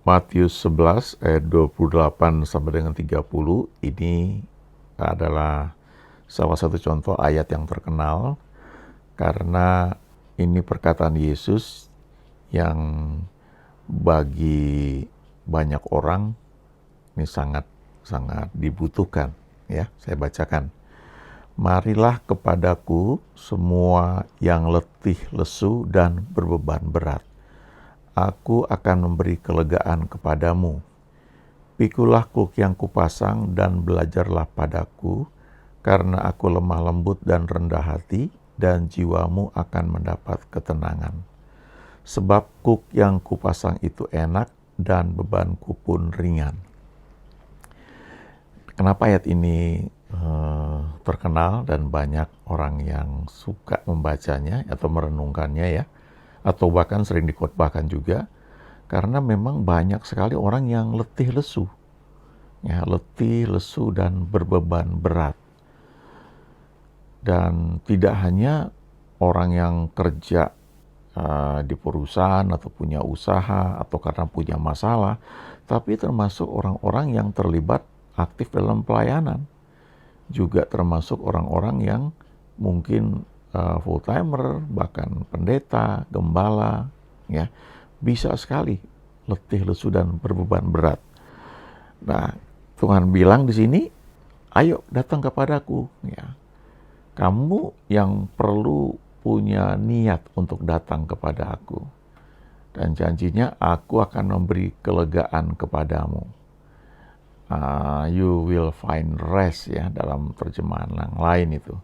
Matius 11 ayat 28 sampai dengan 30 ini adalah salah satu contoh ayat yang terkenal karena ini perkataan Yesus yang bagi banyak orang ini sangat dibutuhkan, ya. Saya bacakan. Marilah kepadaku semua yang letih, lesu dan berbeban berat. Aku akan memberi kelegaan kepadamu. Pikulah kuk yang kupasang dan belajarlah padaku, karena aku lemah lembut dan rendah hati, dan jiwamu akan mendapat ketenangan. Sebab kuk yang kupasang itu enak dan bebanku pun ringan. Kenapa ayat ini terkenal dan banyak orang yang suka membacanya atau merenungkannya, ya, atau bahkan sering dikhotbahkan juga, karena memang banyak sekali orang yang letih lesu, ya, letih lesu dan berbeban berat. Dan tidak hanya orang yang kerja di perusahaan atau punya usaha atau karena punya masalah, tapi termasuk orang-orang yang terlibat aktif dalam pelayanan, juga termasuk orang-orang yang mungkin full timer, bahkan pendeta, gembala, ya, bisa sekali letih lesu dan berbeban berat. Nah, Tuhan bilang di sini, ayo datang kepadaku, ya. Kamu yang perlu punya niat untuk datang kepada aku. Dan janjinya, aku akan memberi kelegaan kepadamu. You will find rest, ya, dalam terjemahan yang lain itu.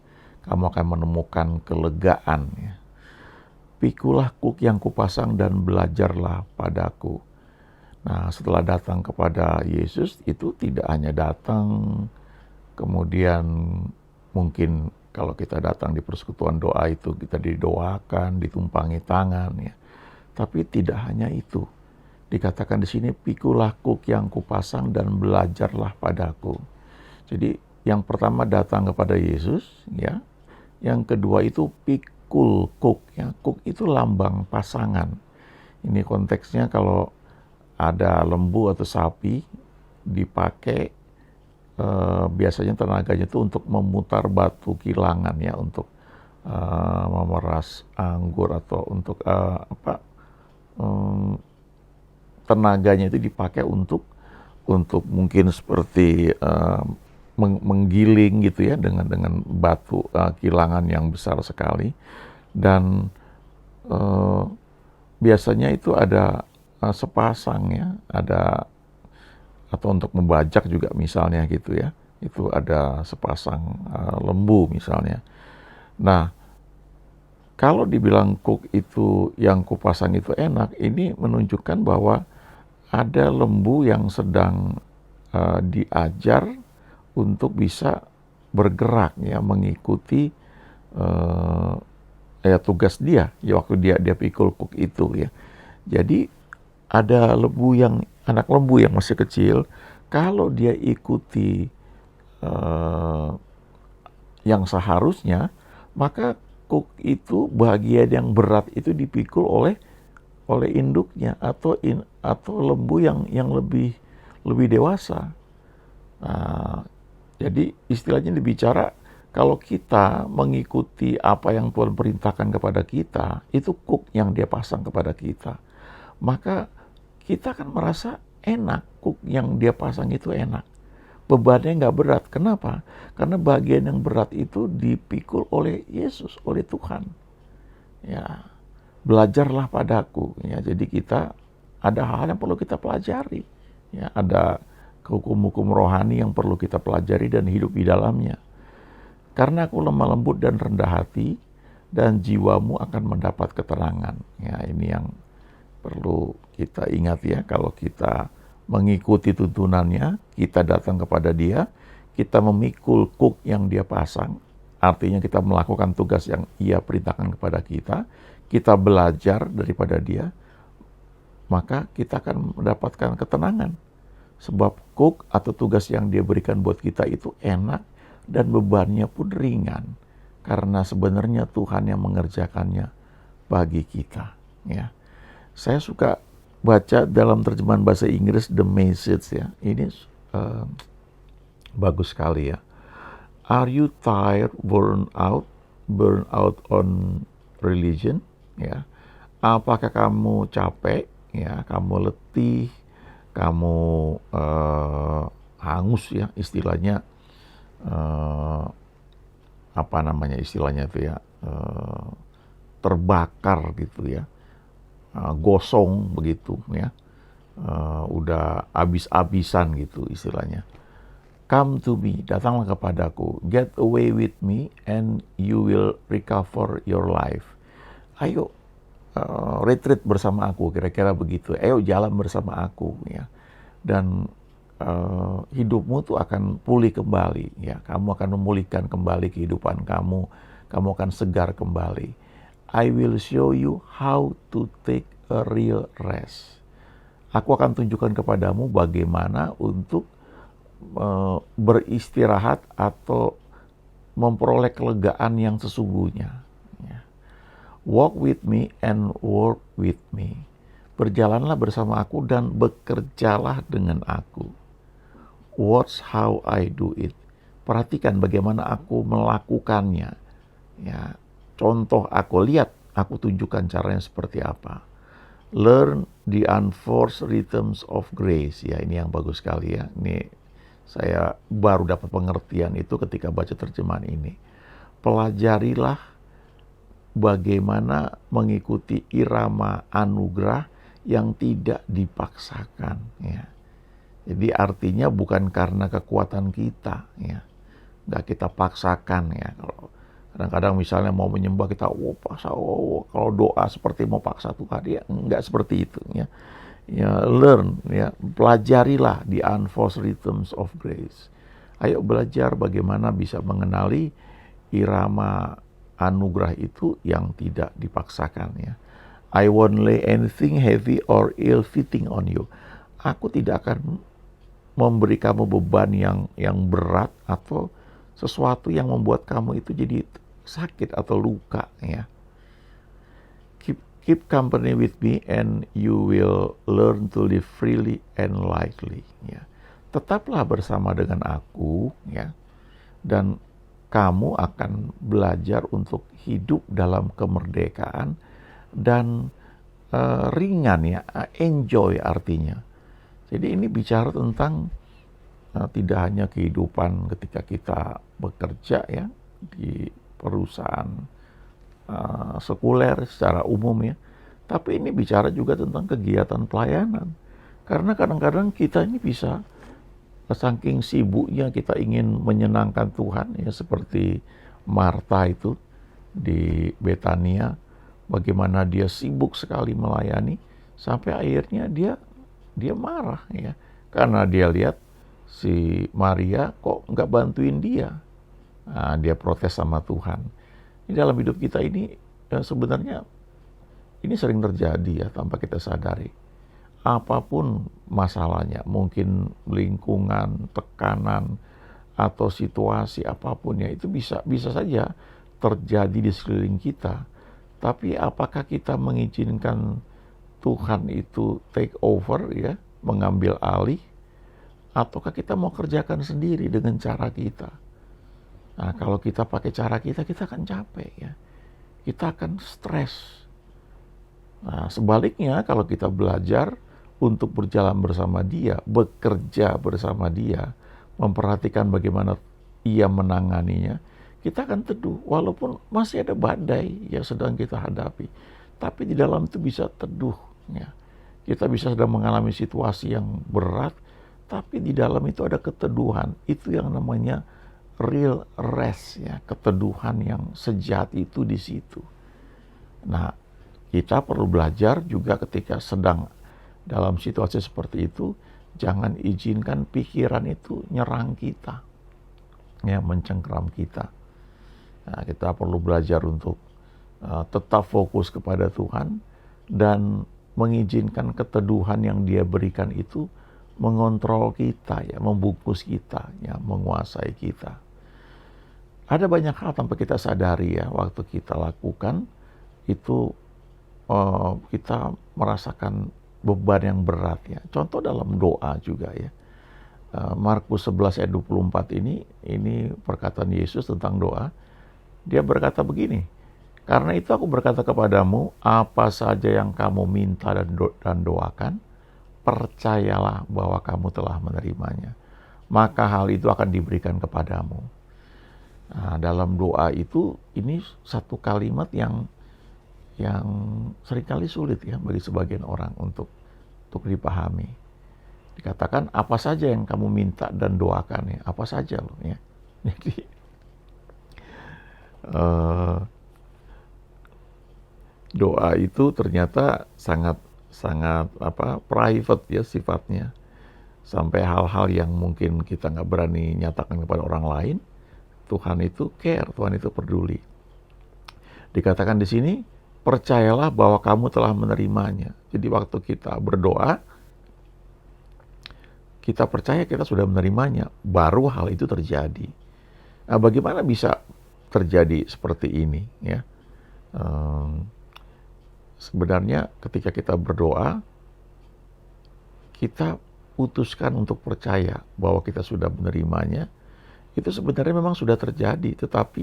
Kamu akan menemukan kelegaan, ya. Pikulah kuk yang kupasang dan belajarlah padaku. Nah, setelah datang kepada Yesus, itu tidak hanya datang, kemudian mungkin kalau kita datang di persekutuan doa itu kita didoakan, ditumpangi tangan, ya. Tapi tidak hanya itu. Dikatakan di sini, pikulah kuk yang kupasang dan belajarlah padaku. Jadi yang pertama datang kepada Yesus, ya. Yang kedua itu pikul kuk, ya. Kuk itu lambang pasangan. Ini konteksnya kalau ada lembu atau sapi dipakai, biasanya tenaganya itu untuk memutar batu kilangan, ya, untuk memeras anggur atau untuk tenaganya itu dipakai untuk mungkin seperti menggiling gitu, ya, dengan batu kilangan yang besar sekali. Dan biasanya itu ada sepasang, ya, ada, atau untuk membajak juga misalnya gitu, ya, itu ada sepasang lembu misalnya. Nah, kalau dibilang kuk itu yang kupasang itu enak, ini menunjukkan bahwa ada lembu yang sedang diajar untuk bisa bergerak, ya, mengikuti tugas dia, ya, waktu dia pikul kuk itu, ya. Jadi ada anak lembu yang masih kecil, kalau dia ikuti yang seharusnya, maka kuk itu, bagian yang berat itu dipikul oleh induknya atau lembu yang lebih dewasa. Nah, jadi istilahnya dibicara, kalau kita mengikuti apa yang Tuhan perintahkan kepada kita, itu kuk yang dia pasang kepada kita, maka kita akan merasa enak. Kuk yang dia pasang itu enak, bebannya nggak berat. Kenapa? Karena bagian yang berat itu dipikul oleh Yesus, oleh Tuhan, ya. Belajarlah padaku, ya. Jadi kita ada hal yang perlu kita pelajari, ya. Ada hukum-hukum rohani yang perlu kita pelajari dan hidup di dalamnya. Karena aku lemah lembut dan rendah hati, dan jiwamu akan mendapat ketenangan. Ya, ini yang perlu kita ingat, ya. Kalau kita mengikuti tuntunannya, kita datang kepada dia, kita memikul kuk yang dia pasang, artinya kita melakukan tugas yang ia perintahkan kepada kita belajar daripada dia, maka kita akan mendapatkan ketenangan. Sebab kuk atau tugas yang dia berikan buat kita itu enak dan bebannya pun ringan, karena sebenarnya Tuhan yang mengerjakannya bagi kita, ya. Saya suka baca dalam terjemahan bahasa Inggris The Message ya. Ini uh, bagus sekali ya. Are you tired, burn out on religion? Ya. Apakah kamu capek? Ya, kamu letih, kamu hangus ya istilahnya. Apa namanya istilahnya itu ya? Terbakar gitu ya. Gosong begitu ya. Udah habis-habisan gitu istilahnya. Come to me, datanglah kepadaku, get away with me and you will recover your life. Ayo retreat bersama aku, kira-kira begitu. Ayo jalan bersama aku ya. Dan hidupmu tuh akan pulih kembali ya. Kamu akan memulihkan kembali kehidupan kamu. Kamu akan segar kembali. I will show you how to take a real rest. Aku akan tunjukkan kepadamu bagaimana untuk beristirahat atau memperoleh kelegaan yang sesungguhnya. Ya. Walk with me and work with me. Berjalanlah bersama aku dan bekerjalah dengan aku. Watch how I do it. Perhatikan bagaimana aku melakukannya. Ya, contoh aku, lihat aku tunjukkan caranya seperti apa. Learn the unforced rhythms of grace. Ya, ini yang bagus sekali ya. Ini saya baru dapat pengertian itu ketika baca terjemahan ini. Pelajarilah bagaimana mengikuti irama anugerah yang tidak dipaksakan. Ya. Jadi artinya bukan karena kekuatan kita, ya, nggak kita paksakan ya. Kalau kadang-kadang misalnya mau menyembah kita, paksa, kalau doa seperti mau paksa Tuhan, ya nggak seperti itu. Ya. Ya, learn, ya, pelajarilah the unforced rhythms of grace. Ayo belajar bagaimana bisa mengenali irama anugerah itu yang tidak dipaksakan ya. I won't lay anything heavy or ill-fitting on you. Aku tidak akan memberi kamu beban yang berat atau sesuatu yang membuat kamu itu jadi sakit atau luka ya. Keep company with me and you will learn to live freely and lightly. Ya. Tetaplah bersama dengan aku, ya, dan kamu akan belajar untuk hidup dalam kemerdekaan dan ringan ya, enjoy artinya. Jadi ini bicara tentang tidak hanya kehidupan ketika kita bekerja ya di perusahaan sekuler secara umum ya. Tapi ini bicara juga tentang kegiatan pelayanan. Karena kadang-kadang kita ini bisa saking sibuknya kita ingin menyenangkan Tuhan ya, seperti Marta itu di Betania, bagaimana dia sibuk sekali melayani sampai akhirnya dia marah ya. Karena dia lihat si Maria kok nggak bantuin dia. Nah, dia protes sama Tuhan. Di dalam hidup kita ini sebenarnya ini sering terjadi ya tanpa kita sadari. Apapun masalahnya, mungkin lingkungan, tekanan, atau situasi apapun ya, itu bisa saja terjadi di sekeliling kita. Tapi apakah kita mengizinkan Tuhan itu take over ya, mengambil alih, ataukah kita mau kerjakan sendiri dengan cara kita? Nah, kalau kita pakai cara kita akan capek ya. Kita akan stres. Nah, sebaliknya kalau kita belajar untuk berjalan bersama dia, bekerja bersama dia, memperhatikan bagaimana ia menanganinya, kita akan teduh. Walaupun masih ada badai yang sedang kita hadapi, tapi di dalam itu bisa teduh. Ya. Kita bisa sedang mengalami situasi yang berat, tapi di dalam itu ada keteduhan. Itu yang namanya real rest ya, keteduhan yang sejati itu di situ. Nah, kita perlu belajar juga ketika sedang dalam situasi seperti itu, jangan izinkan pikiran itu nyerang kita, ya, mencengkeram kita. Nah, kita perlu belajar untuk tetap fokus kepada Tuhan dan mengizinkan keteduhan yang Dia berikan itu mengontrol kita, ya, membungkus kita, ya, menguasai kita. Ada banyak hal tanpa kita sadari ya, waktu kita lakukan itu kita merasakan beban yang berat ya. Contoh dalam doa juga ya. Markus 11 ayat 24 ini perkataan Yesus tentang doa. Dia berkata begini, karena itu aku berkata kepadamu, apa saja yang kamu minta dan doakan, percayalah bahwa kamu telah menerimanya. Maka hal itu akan diberikan kepadamu. Nah, dalam doa itu, ini satu kalimat yang seringkali sulit ya bagi sebagian orang untuk dipahami. Dikatakan apa saja yang kamu minta dan doakan ya, apa saja loh ya. Jadi doa itu ternyata sangat private ya sifatnya, sampai hal-hal yang mungkin kita nggak berani nyatakan kepada orang lain, Tuhan itu care, Tuhan itu peduli. Dikatakan di sini, percayalah bahwa kamu telah menerimanya. Jadi waktu kita berdoa, kita percaya kita sudah menerimanya, baru hal itu terjadi. Nah, bagaimana bisa terjadi seperti ini ya? Sebenarnya ketika kita berdoa, kita putuskan untuk percaya bahwa kita sudah menerimanya, itu sebenarnya memang sudah terjadi, tetapi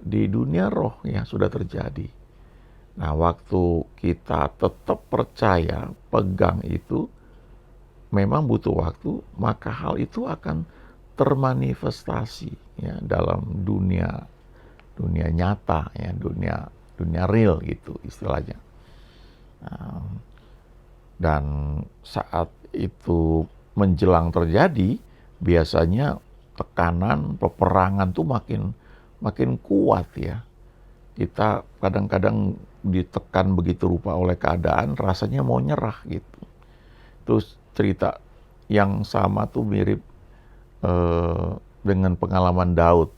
di dunia roh ya sudah terjadi. Nah, waktu kita tetap percaya, pegang itu, memang butuh waktu, maka hal itu akan termanifestasi ya dalam dunia nyata ya, dunia real gitu istilahnya. Dan saat itu menjelang terjadi, biasanya tekanan peperangan tuh makin kuat ya. Kita kadang-kadang ditekan begitu rupa oleh keadaan, rasanya mau nyerah gitu. Terus cerita yang sama tuh mirip dengan pengalaman Daud.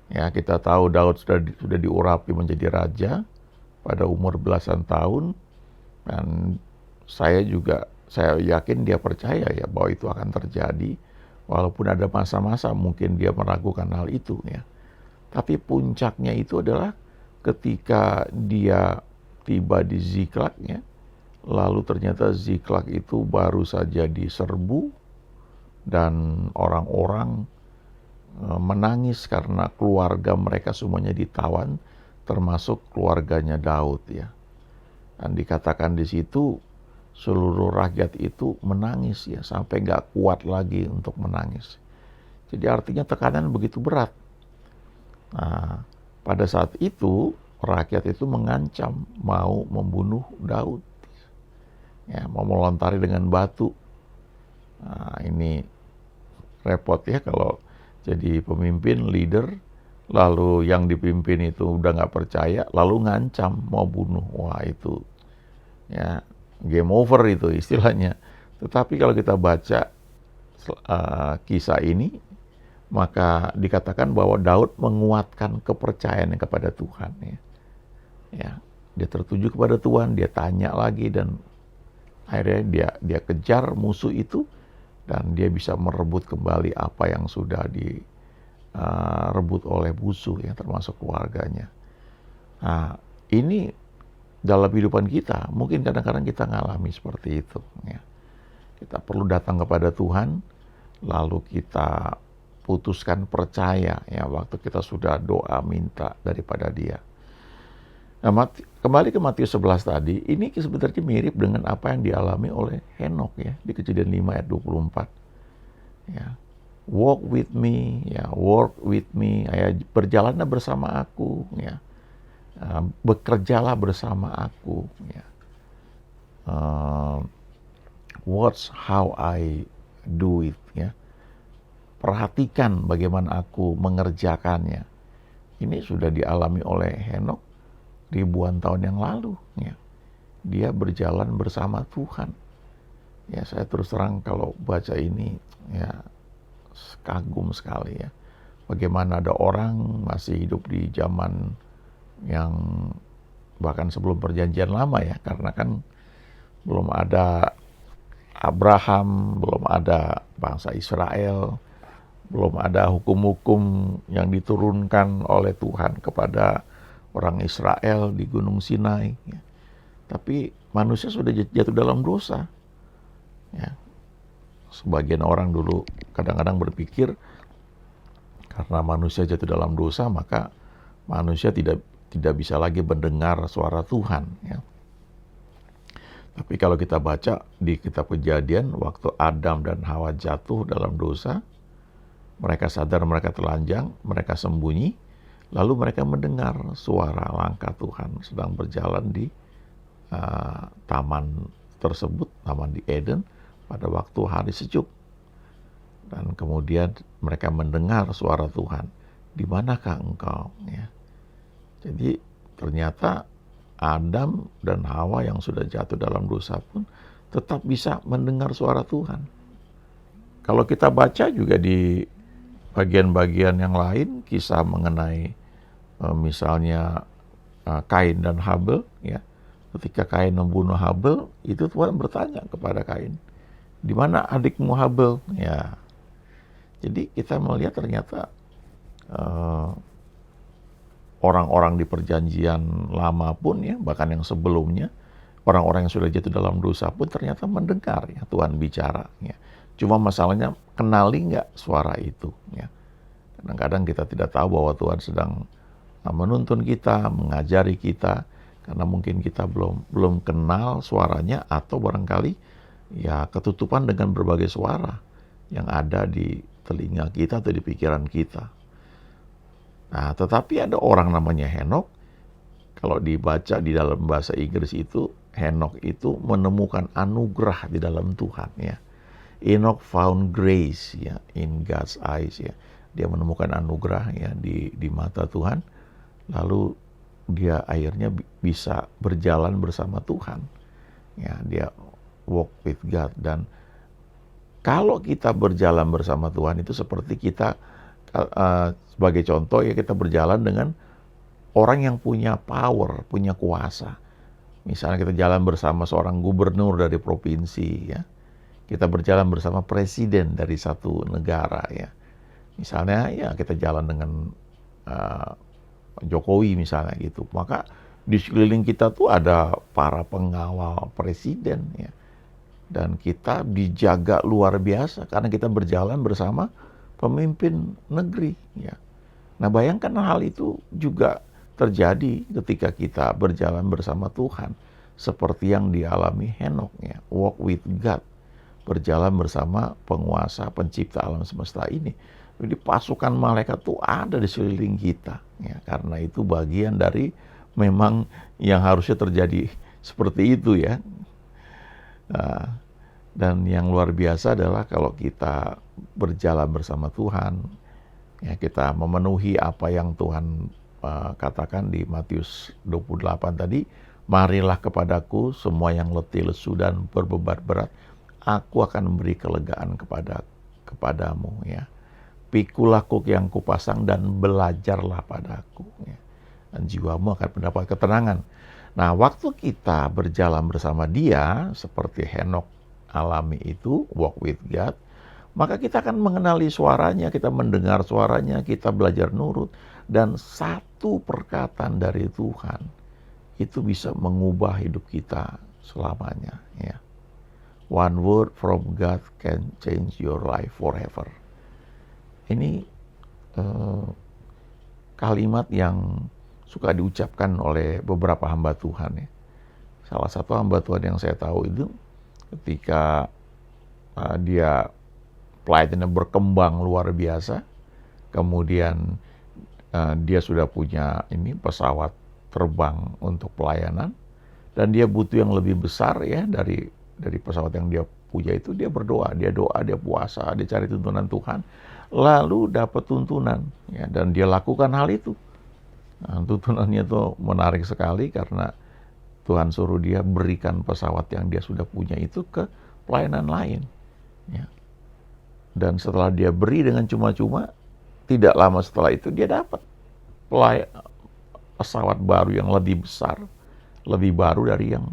Ya, kita tahu Daud sudah diurapi menjadi raja pada umur belasan tahun, dan saya yakin dia percaya ya bahwa itu akan terjadi, walaupun ada masa-masa mungkin dia meragukan hal itu ya. Tapi puncaknya itu adalah ketika dia tiba di Ziklag ya. Lalu ternyata Ziklag itu baru saja diserbu dan orang-orang menangis karena keluarga mereka semuanya ditawan, termasuk keluarganya Daud ya. Dan dikatakan di situ seluruh rakyat itu menangis ya, sampai nggak kuat lagi untuk menangis. Jadi artinya tekanan begitu berat. Nah, pada saat itu rakyat itu mengancam mau membunuh Daud. Ya, mau melontari dengan batu. Nah, ini repot ya kalau jadi pemimpin, leader, lalu yang dipimpin itu udah nggak percaya, lalu ngancam mau bunuh. Wah, itu ya game over itu istilahnya. Tetapi kalau kita baca kisah ini, maka dikatakan bahwa Daud menguatkan kepercayaannya kepada Tuhan ya. Ya, dia tertuju kepada Tuhan, dia tanya lagi, dan akhirnya dia kejar musuh itu, dan dia bisa merebut kembali apa yang sudah direbut oleh musuh ya, termasuk keluarganya. Nah, ini dalam kehidupan kita mungkin kadang-kadang kita ngalami seperti itu ya. Kita perlu datang kepada Tuhan, lalu kita putuskan percaya ya waktu kita sudah doa minta daripada Dia. Nah, kembali ke Matius 11 tadi, ini sebenarnya mirip dengan apa yang dialami oleh Henokh ya, di Kejadian 5 ayat 24. Ya. Walk with me, ya, work with me, ya, berjalanlah bersama aku, ya. Bekerjalah bersama aku, ya. Watch how I do it, ya. Perhatikan bagaimana aku mengerjakannya. Ini sudah dialami oleh Henokh ribuan tahun yang lalu ya. Dia berjalan bersama Tuhan ya. Saya terus terang kalau baca ini ya kagum sekali ya, bagaimana ada orang masih hidup di zaman yang bahkan sebelum perjanjian lama ya, karena kan belum ada Abraham, belum ada bangsa Israel, belum ada hukum-hukum yang diturunkan oleh Tuhan kepada orang Israel di Gunung Sinai. Ya. Tapi manusia sudah jatuh dalam dosa. Ya. Sebagian orang dulu kadang-kadang berpikir karena manusia jatuh dalam dosa, maka manusia tidak bisa lagi mendengar suara Tuhan. Ya. Tapi kalau kita baca di kitab Kejadian, waktu Adam dan Hawa jatuh dalam dosa, mereka sadar mereka telanjang, mereka sembunyi, lalu mereka mendengar suara langkah Tuhan sedang berjalan di taman tersebut, taman di Eden, pada waktu hari sejuk. Dan kemudian mereka mendengar suara Tuhan, di manakah engkau? Ya. Jadi ternyata Adam dan Hawa yang sudah jatuh dalam dosa pun tetap bisa mendengar suara Tuhan. Kalau kita baca juga di bagian-bagian yang lain, kisah mengenai misalnya Kain dan Habel, ya. Ketika Kain membunuh Habel, itu Tuhan bertanya kepada Kain, di mana adikmu Habel? Ya. Jadi kita melihat ternyata orang-orang di perjanjian lama pun, ya, bahkan yang sebelumnya, orang-orang yang sudah jatuh dalam dosa pun ternyata mendengar, ya, Tuhan bicara. Ya. Cuma masalahnya kenali nggak suara itu. Ya. Kadang-kadang kita tidak tahu bahwa Tuhan sedang menuntun kita, mengajari kita, karena mungkin kita belum kenal suaranya, atau barangkali ya ketutupan dengan berbagai suara yang ada di telinga kita atau di pikiran kita. Nah, tetapi ada orang namanya Henokh. Kalau dibaca di dalam bahasa Inggris itu, Henokh itu menemukan anugerah di dalam Tuhan, ya. Enoch found grace, ya, in God's eyes, ya. Dia menemukan anugerah, ya, di mata Tuhan. Lalu dia akhirnya bisa berjalan bersama Tuhan. Ya, dia walk with God. Dan kalau kita berjalan bersama Tuhan itu seperti kita, sebagai contoh, ya, kita berjalan dengan orang yang punya power, punya kuasa. Misalnya kita jalan bersama seorang gubernur dari provinsi, ya. Kita berjalan bersama presiden dari satu negara, ya. Misalnya, ya, kita jalan dengan Jokowi misalnya gitu. Maka di sekeliling kita tuh ada para pengawal presiden, ya. Dan kita dijaga luar biasa karena kita berjalan bersama pemimpin negeri, ya. Nah, bayangkan hal itu juga terjadi ketika kita berjalan bersama Tuhan, seperti yang dialami Henokh, ya, walk with God, berjalan bersama penguasa pencipta alam semesta ini. Jadi pasukan malaikat itu ada di sekeliling kita, ya, karena itu bagian dari memang yang harusnya terjadi seperti itu, ya. Dan yang luar biasa adalah kalau kita berjalan bersama Tuhan, ya, kita memenuhi apa yang Tuhan katakan di Matius 28 tadi, marilah kepadaku semua yang letih lesu dan berbeban berat, aku akan memberi kelegaan kepadamu, ya. Pikulah kuk yang kupasang dan belajarlah padaku, ya. Dan jiwamu akan mendapat ketenangan. Nah, waktu kita berjalan bersama Dia, seperti Henokh alami itu, walk with God, maka kita akan mengenali suaranya, kita mendengar suaranya, kita belajar nurut, dan satu perkataan dari Tuhan itu bisa mengubah hidup kita selamanya, ya. One word from God can change your life forever. Ini kalimat yang suka diucapkan oleh beberapa hamba Tuhan, ya. Salah satu hamba Tuhan yang saya tahu itu ketika dia pelayanannya berkembang luar biasa, kemudian dia sudah punya pesawat terbang untuk pelayanan, dan dia butuh yang lebih besar, ya, dari pesawat yang dia punya itu. Dia berdoa, dia puasa, dia cari tuntunan Tuhan, lalu dapat tuntunan, ya, dan dia lakukan hal itu. Nah, tuntunannya itu menarik sekali karena Tuhan suruh dia berikan pesawat yang dia sudah punya itu ke pelayanan lain, ya. Dan setelah dia beri dengan cuma-cuma, tidak lama setelah itu dia dapat pesawat baru yang lebih besar, lebih baru dari yang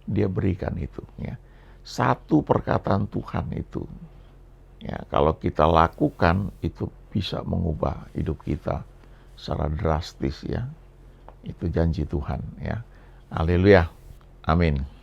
dia berikan itu, ya. Satu perkataan Tuhan itu, ya, kalau kita lakukan itu bisa mengubah hidup kita secara drastis, ya. Itu janji Tuhan, ya. Haleluya. Amin.